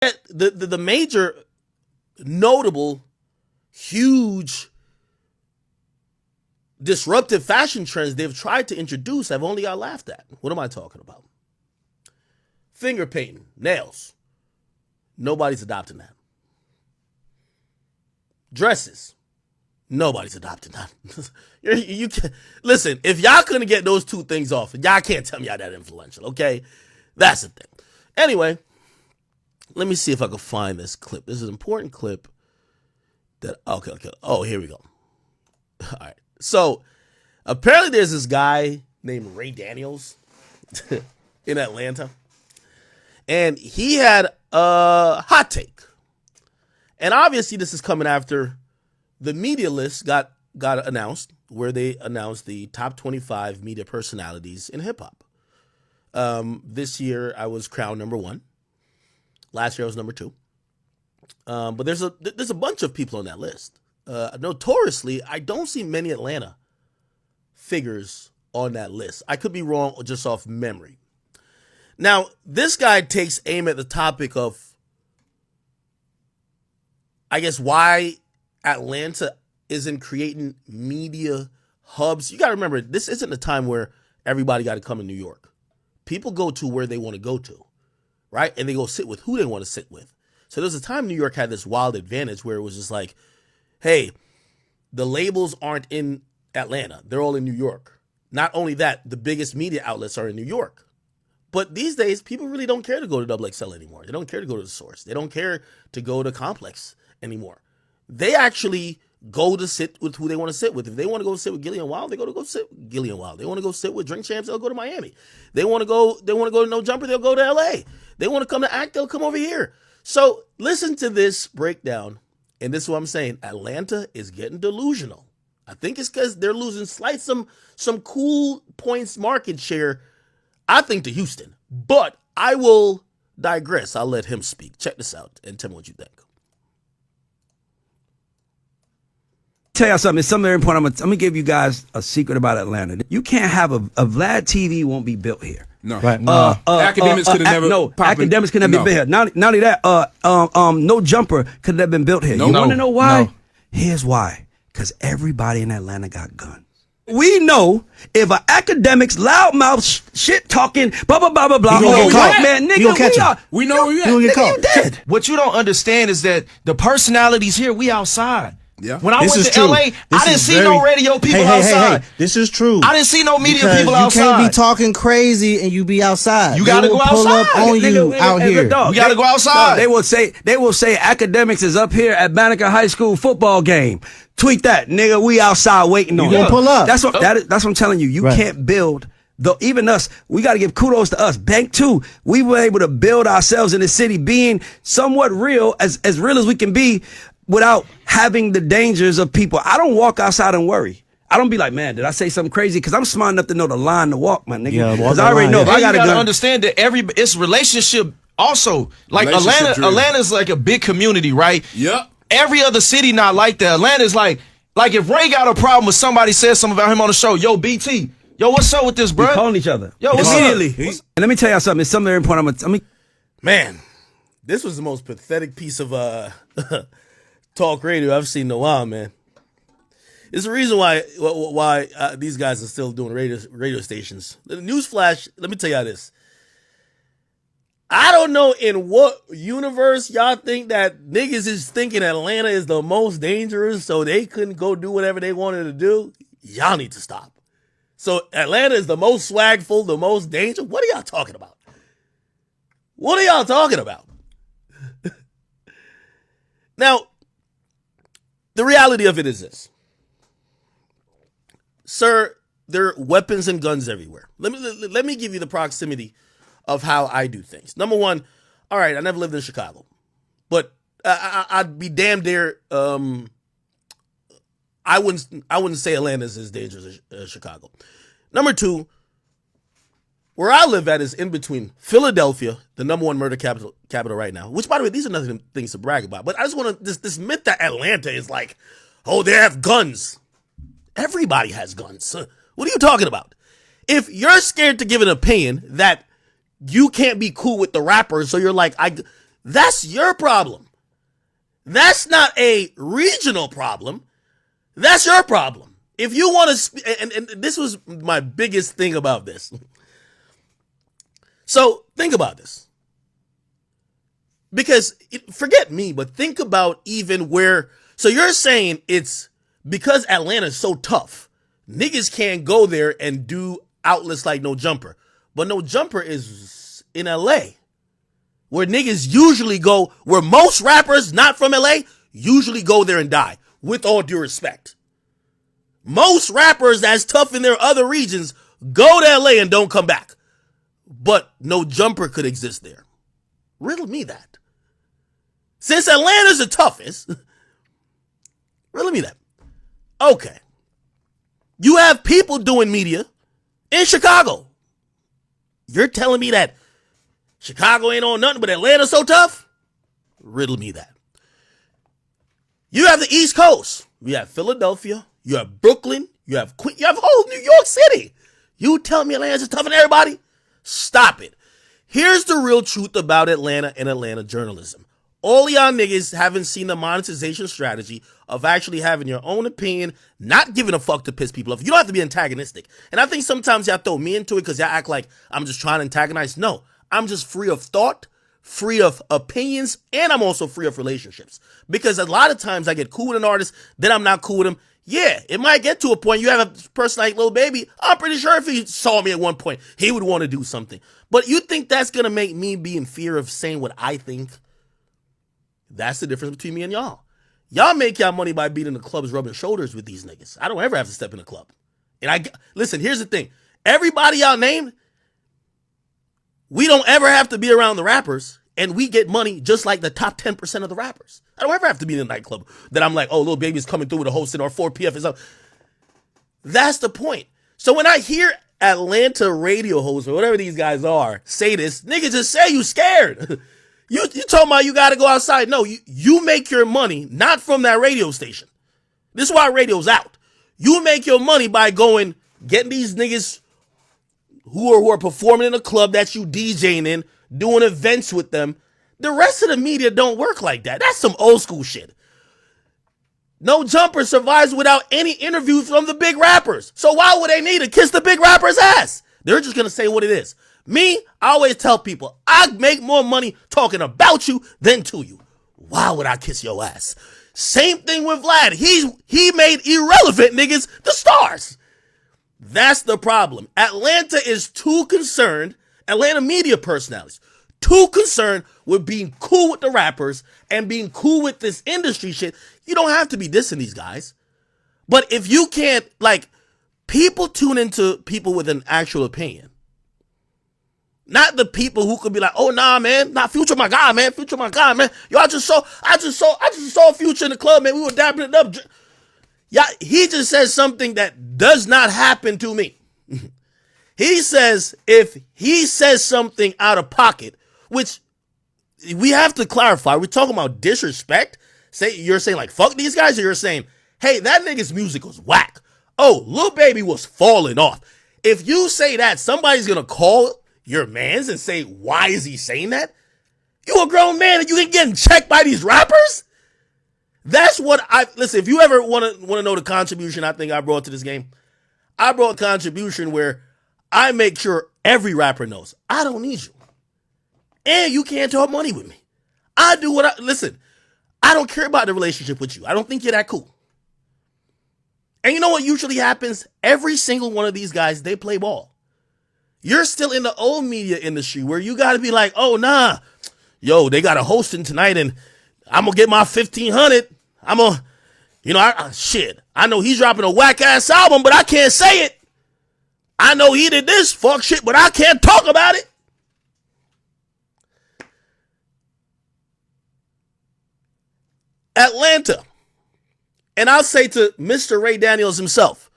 The major notable, huge, disruptive fashion trends they've tried to introduce have only got laughed at. What am I talking about? Finger painting, nails. Nobody's adopting that. Dresses. Nobody's adopting that. you can listen, if y'all couldn't get those two things off, y'all can't tell me y'all that influential, okay? That's the thing. Anyway, let me see if I can find this clip. This is an important clip that okay. Oh, here we go. All right. So apparently there's this guy named Ray Daniels in Atlanta. And he had a hot take. And obviously this is coming after the media list got announced, where they announced the top 25 media personalities in hip hop. This year I was crowned number 1. Last year I was number 2. But there's a bunch of people on that list. Notoriously, I don't see many Atlanta figures on that list. I could be wrong just off memory. Now, this guy takes aim at the topic of, I guess, why Atlanta isn't creating media hubs. You got to remember, this isn't a time where everybody got to come to New York. People go to where they want to go to, right? And they go sit with who they want to sit with. So there's a time New York had this wild advantage where it was just like, hey, the labels aren't in Atlanta. They're all in New York. Not only that, the biggest media outlets are in New York. But these days, people really don't care to go to XXL anymore. They don't care to go to the Source. They don't care to go to Complex anymore. They actually go to sit with who they want to sit with. If they want to go sit with Gillian Wild, they go sit with Gillian Wild. They want to go sit with Drink Champs, they'll go to Miami. They want to go to No Jumper, they'll go to LA. They want to come to Act, they'll come over here. So listen to this breakdown, and this is what I'm saying. Atlanta is getting delusional. I think it's because they're losing some cool points market share, I think, to Houston. But I will digress. I'll let him speak. Check this out and tell me what you think. Tell you something. It's something very important. I'm gonna give you guys a secret about Atlanta. You can't have a Vlad TV won't be built here. No, right? No. Academics could have never. No, Academics could never been built here. Not only that, No Jumper could have been built here. You want to know why? No. Here's why. Because everybody in Atlanta got guns. We know if an Academics loudmouth shit talking blah blah blah blah blah. Man, nigga, we know where you dead. What you don't understand is that the personalities here, we outside. Yeah. When I went to LA, I didn't see no radio people outside. This is true. I didn't see no media people outside. You can't be talking crazy and you be outside. You gotta go outside. Pull up on you out here. You gotta go outside. They will say Academics is up here at Banneker High School football game. Tweet that, nigga. We outside waiting on you. You gonna pull up? That's what I'm telling you. You can't build. Even us, we got to give kudos to us. Bank 2, we were able to build ourselves in the city, being somewhat real, as real as we can be, without having the dangers of people. I don't walk outside and worry. I don't be like, man, did I say something crazy? Because I'm smart enough to know the line to walk, my nigga. Because I already know if I got a gun. You gotta understand that it's relationship also. Like Atlanta's like a big community, right? Yep. Every other city not like that. Atlanta's like if Ray got a problem with somebody says something about him on the show, yo, BT, yo, what's up with this, bro? We calling each other. Yo, what's immediately. And let me tell you something. It's something very important. Man, this was the most pathetic piece of talk radio I've seen in a while, man. It's the reason why these guys are still doing radio stations. The newsflash, let me tell y'all this. I don't know in what universe y'all think that niggas is thinking Atlanta is the most dangerous so they couldn't go do whatever they wanted to do. Y'all need to stop. So Atlanta is the most swagful, the most dangerous. What are y'all talking about? What are y'all talking about? Now, the reality of it is this. Sir, there are weapons and guns everywhere. Let me give you the proximity of how I do things. Number one, all right, I never lived in Chicago, but I'd be damn near. I wouldn't say Atlanta is as dangerous as Chicago. Number two, where I live at is in between Philadelphia, the number one murder capital right now. Which, by the way, these are nothing things to brag about. But I just want to this myth that Atlanta is like, oh, they have guns. Everybody has guns. What are you talking about? If you're scared to give an opinion that you can't be cool with the rappers, so you're like, That's your problem. That's not a regional problem. That's your problem. If you want to, and this was my biggest thing about this. So think about this. Because forget me, but think about even where, so you're saying it's because Atlanta's so tough, niggas can't go there and do outlets like No Jumper. But No Jumper is in LA, where niggas usually go, where most rappers not from LA usually go there and die, with all due respect. Most rappers that's tough in their other regions go to LA and don't come back. But No Jumper could exist there. Riddle me that. Since Atlanta's the toughest, riddle me that. Okay. You have people doing media in Chicago. You're telling me that Chicago ain't on nothing but Atlanta's so tough? Riddle me that. You have the East Coast. You have Philadelphia. You have Brooklyn. You have Queens. You have whole New York City. You tell me Atlanta's tougher than everybody? Stop it. Here's the real truth about Atlanta and Atlanta journalism. All y'all niggas haven't seen the monetization strategy of actually having your own opinion, not giving a fuck to piss people off. You don't have to be antagonistic. And I think sometimes y'all throw me into it because y'all act like I'm just trying to antagonize. No, I'm just free of thought, free of opinions, and I'm also free of relationships. Because a lot of times I get cool with an artist, then I'm not cool with him. Yeah, it might get to a point. You have a person like Lil Baby. I'm pretty sure if he saw me at one point, he would want to do something. But you think that's going to make me be in fear of saying what I think? That's the difference between me and y'all. Y'all make y'all money by being in the clubs rubbing shoulders with these niggas. I don't ever have to step in a club. And listen, here's the thing. Everybody y'all named, we don't ever have to be around the rappers, and we get money just like the top 10% of the rappers. I don't ever have to be in a nightclub that I'm like, oh, Lil Baby's coming through with a hosting or 4PF or something. That's the point. So when I hear Atlanta radio hosts or whatever these guys are say this, niggas just say you scared. You talking about you got to go outside. No, you make your money not from that radio station. This is why radio's out. You make your money by getting these niggas who are performing in a club that you DJing in, doing events with them. The rest of the media don't work like that. That's some old school shit. No Jumper survives without any interviews from the big rappers. So why would they need to kiss the big rapper's ass? They're just going to say what it is. Me, I always tell people, I make more money talking about you than to you. Why would I kiss your ass? Same thing with Vlad. He made irrelevant niggas the stars. That's the problem. Atlanta is too concerned, Atlanta media personalities, too concerned with being cool with the rappers and being cool with this industry shit. You don't have to be dissing these guys. But if you can't, people tune into people with an actual opinion. Not the people who could be like, oh nah, man, nah, Future my guy, man, Future my guy, man. Yo, I just saw Future in the club, man. We were dabbing it up. Yeah, he just says something that does not happen to me. He says if he says something out of pocket, which we have to clarify, we're talking about disrespect. You're saying like fuck these guys, or you're saying, hey, that nigga's music was whack. Oh, Lil Baby was falling off. If you say that, somebody's gonna call your mans and say, why is he saying that? You a grown man and you ain't getting checked by these rappers? That's what listen, if you ever want to know the contribution I think I brought to this game, I brought a contribution where I make sure every rapper knows I don't need you. And you can't talk money with me. I do listen, I don't care about the relationship with you. I don't think you're that cool. And you know what usually happens? Every single one of these guys, they play ball. You're still in the old media industry where you got to be like, oh, nah, yo, they got a hosting tonight and I'm going to get my 1,500. I'm going to, shit. I know he's dropping a whack ass album, but I can't say it. I know he did this fuck shit, but I can't talk about it. Atlanta. And I'll say to Mr. Ray Daniels himself,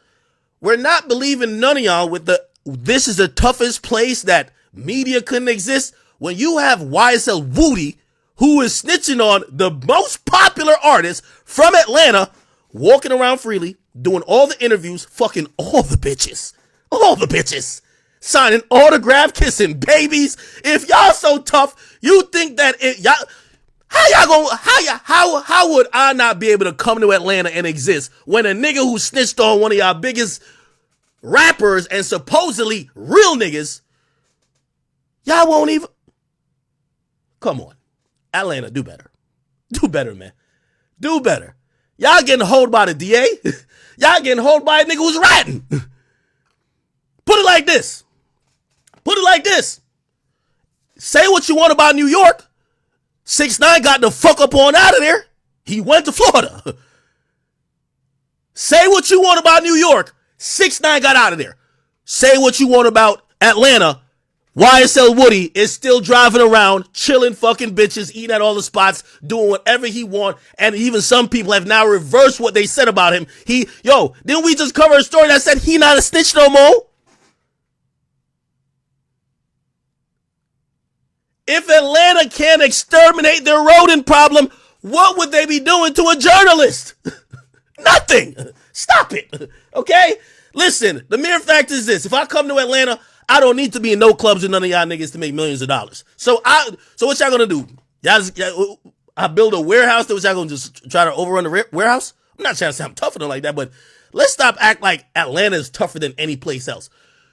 we're not believing none of y'all with this is the toughest place that media couldn't exist. When you have YSL Woody, who is snitching on the most popular artist from Atlanta, walking around freely, doing all the interviews, fucking all the bitches, signing autograph, kissing babies. If y'all so tough, You think that y'all? How would I not be able to come to Atlanta and exist when a nigga who snitched on one of y'all biggest rappers and supposedly real niggas, y'all won't even? Come on, Atlanta, do better. Do better, man. Do better. Y'all getting hold by the DA. Y'all getting hold by a nigga who's ratting. Put it like this. Put it like this. Say what you want about New York. 6ix9ine got the fuck up on out of there. He went to Florida. Say what you want about New York. 6ix9ine got out of there. Say what you want about Atlanta. YSL Woody is still driving around, chilling fucking bitches, eating at all the spots, doing whatever he want. And even some people have now reversed what they said about him. Didn't we just cover a story that said he not a snitch no more? If Atlanta can't exterminate their rodent problem, what would they be doing to a journalist? Nothing. Stop it. Okay? Listen, the mere fact is this. If I come to Atlanta, I don't need to be in no clubs with none of y'all niggas to make millions of dollars. So what y'all gonna do? I build a warehouse that y'all gonna just try to overrun the warehouse? I'm not trying to sound tough or nothing like that, but let's stop act like Atlanta is tougher than any place else.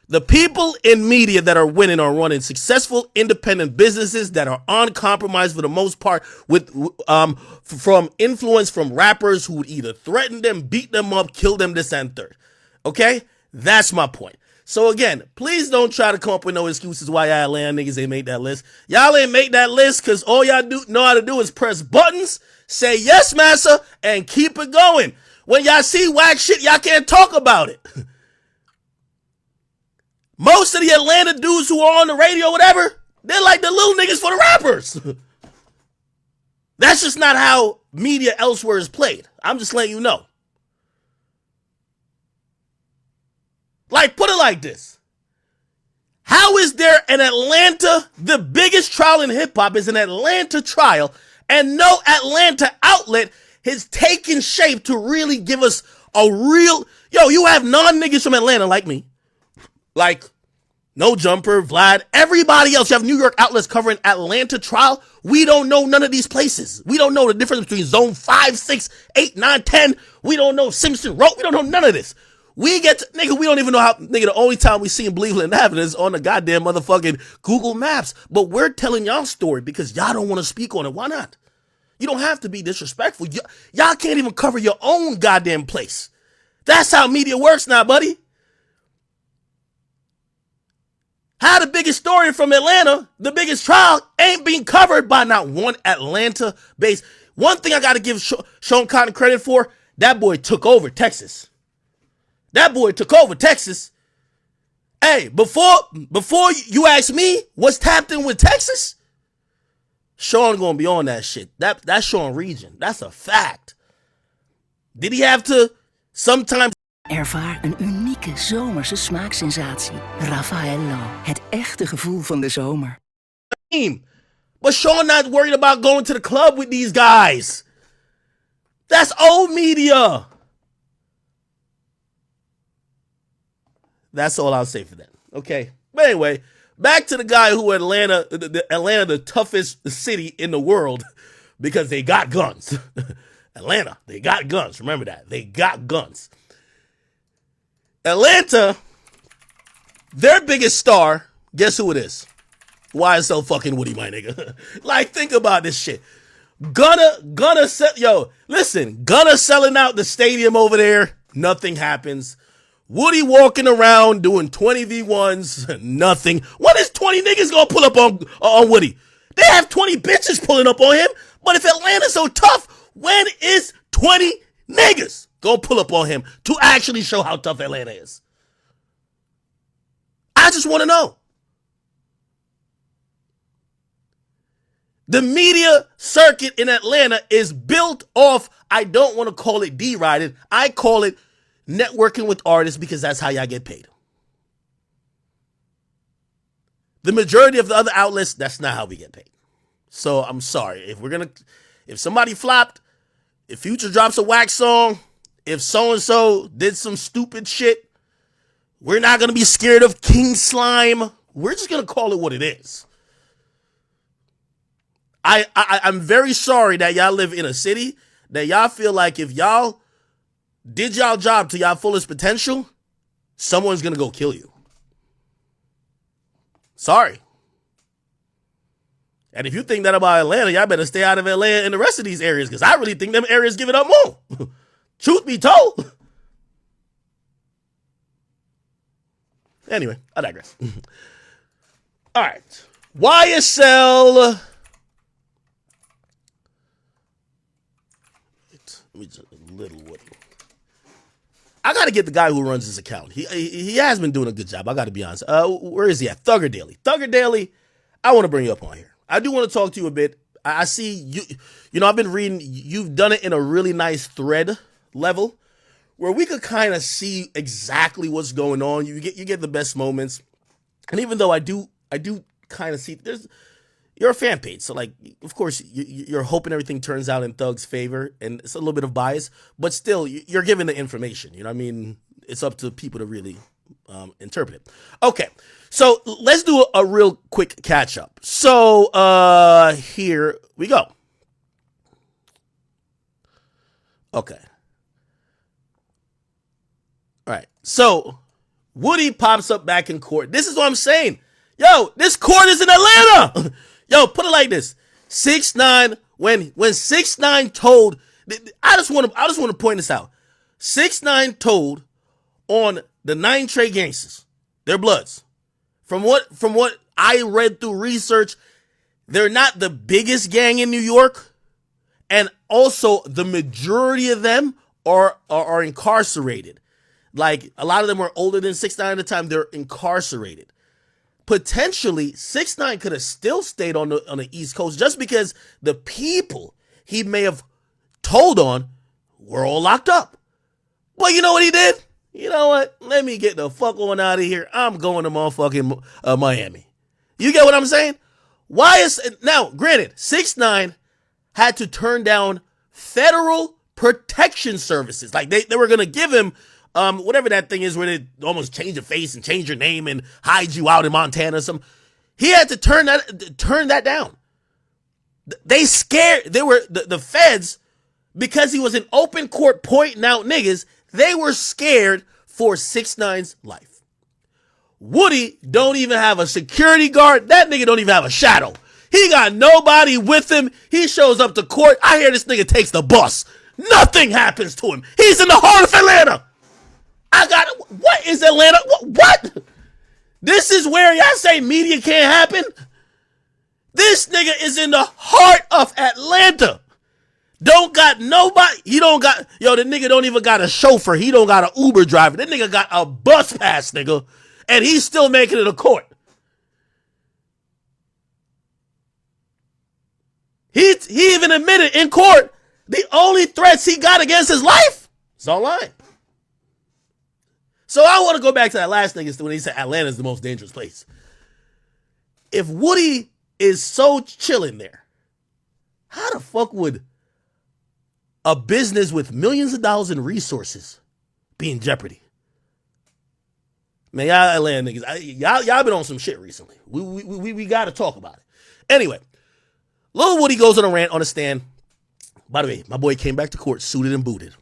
The people in media that are winning are running successful independent businesses that are uncompromised for the most part with from influence from rappers who would either threaten them, beat them up, kill them, this and third. Okay? That's my point. So again, please don't try to come up with no excuses why y'all Atlanta niggas ain't make that list. Y'all ain't make that list because all y'all know how to do is press buttons, say yes, massa, and keep it going. When y'all see whack shit, y'all can't talk about it. Most of the Atlanta dudes who are on the radio or whatever, they're like the little niggas for the rappers. That's just not how media elsewhere is played. I'm just letting you know. Like, put it like this. How is there an Atlanta, the biggest trial in hip hop is an Atlanta trial, and no Atlanta outlet has taken shape to really give us a real, you have non-niggas from Atlanta like me. Like, No Jumper, Vlad, everybody else. You have New York outlets covering Atlanta trial. We don't know none of these places. We don't know the difference between zone 5, 6, 8, 9, 10. We don't know Simpson Road. We don't know none of this. We don't even know how, the only time we see in Cleveland Avenue is on the goddamn motherfucking Google Maps. But we're telling y'all story because y'all don't want to speak on it. Why not? You don't have to be disrespectful. Y'all can't even cover your own goddamn place. That's how media works now, buddy. How the biggest story from Atlanta, the biggest trial, ain't being covered by not one Atlanta-based. One thing I got to give Sean Cotton credit for, that boy took over Texas. That boy took over Texas. Hey, before you ask me what's tapped in with Texas, Sean gonna be on that shit. That's Sean region. That's a fact. Did he have to sometimes... Ervaar een unieke zomerse smaaksensatie. Raffaello, het echte gevoel van de zomer. But Sean not worried about going to the club with these guys. That's old media. That's all I'll say for that. Okay. But anyway, back to the guy who Atlanta, the toughest city in the world because they got guns. Atlanta, they got guns. Remember that. They got guns. Atlanta, their biggest star, guess who it is? YSL fucking Woody, my nigga. Like, think about this shit. Gunna selling out the stadium over there, nothing happens. Woody walking around doing 20v1s, nothing. When is 20 niggas gonna pull up on Woody? They have 20 bitches pulling up on him, but if Atlanta's so tough, when is 20 niggas gonna pull up on him to actually show how tough Atlanta is? I just want to know. The media circuit in Atlanta is built off, I don't want to call it derided, I call it networking with artists because that's how y'all get paid. The majority of the other outlets, that's not how we get paid. So I'm sorry. If somebody flopped, if Future drops a whack song, if so-and-so did some stupid shit, we're not going to be scared of King Slime. We're just going to call it what it is. I'm very sorry that y'all live in a city that y'all feel like if y'all did y'all job to y'all fullest potential, someone's gonna go kill you. Sorry. And if you think that about Atlanta, y'all better stay out of Atlanta and the rest of these areas, because I really think them areas give it up more. Truth be told. Anyway, I digress. All right. YSL. Let me just a little Woody. I got to get the guy who runs his account. He has been doing a good job. I got to be honest. Where is he at? Thugger Daily. Thugger Daily, I want to bring you up on here. I do want to talk to you a bit. I see you. You know, I've been reading. You've done it in a really nice thread level, where we could kind of see exactly what's going on. You get the best moments, and even though I do kind of see you're a fan page, so like of course you're hoping everything turns out in Thug's favor, and it's a little bit of bias, but still you're given the information. You know what I mean? It's up to people to really interpret it. Okay, so let's do a real quick catch up. So here we go. Okay. All right. So Woody pops up back in court. This is what I'm saying. Yo, this court is in Atlanta. Yo, put it like this. 6ix9ine, when 6ix9ine told, I just want to point this out. 6ix9ine told on the 9 Trey gangsters, their bloods. From what I read through research, they're not the biggest gang in New York, and also the majority of them are incarcerated. Like a lot of them were older than 6ix9ine at the time. They're incarcerated. Potentially, 6ix9ine could have still stayed on the East Coast just because the people he may have told on were all locked up. But you know what he did? You know what? Let me get the fuck on out of here. I'm going to motherfucking Miami. You get what I'm saying? Why is now? Granted, 6ix9ine had to turn down federal protection services. Like they were gonna give him whatever that thing is where they almost change your face and change your name and hide you out in Montana or something. He had to turn that down. They scared. They were the feds, because he was in open court pointing out niggas. They were scared for 6ix9ine's life. Woody don't even have a security guard. That nigga don't even have a shadow. He got nobody with him. He shows up to court. I hear this nigga takes the bus. Nothing happens to him. He's in the heart of Atlanta. What is Atlanta? What? This is where y'all say media can't happen? This nigga is in the heart of Atlanta. Don't got nobody. The nigga don't even got a chauffeur. He don't got an Uber driver. That nigga got a bus pass, nigga. And he's still making it to court. He even admitted in court the only threats he got against his life is online. So I want to go back to that last thing when he said Atlanta is the most dangerous place. If Woody is so chilling there, how the fuck would a business with millions of dollars in resources be in jeopardy? Man, y'all Atlanta niggas, y'all been on some shit recently. We got to talk about it. Anyway, Lil Woody goes on a rant on a stand. By the way, my boy came back to court suited and booted.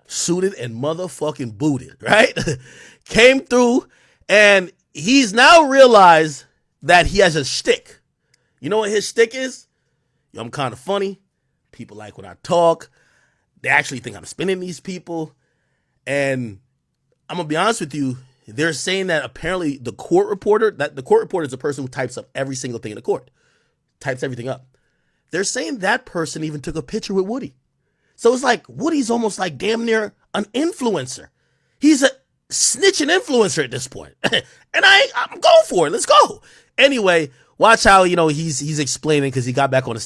Suited and motherfucking booted, right? Came through, and he's now realized that he has a shtick. You know what his shtick is? Yo, I'm kind of funny. People like when I talk. They actually think I'm spinning these people. And I'm going to be honest with you, they're saying that apparently the court reporter is a person who types up every single thing in the court. Types everything up. They're saying that person even took a picture with Woody. So it's like Woody's almost like damn near an influencer. He's a snitching influencer at this point. And I'm going for it. Let's go. Anyway, watch how, he's explaining, because he got back on the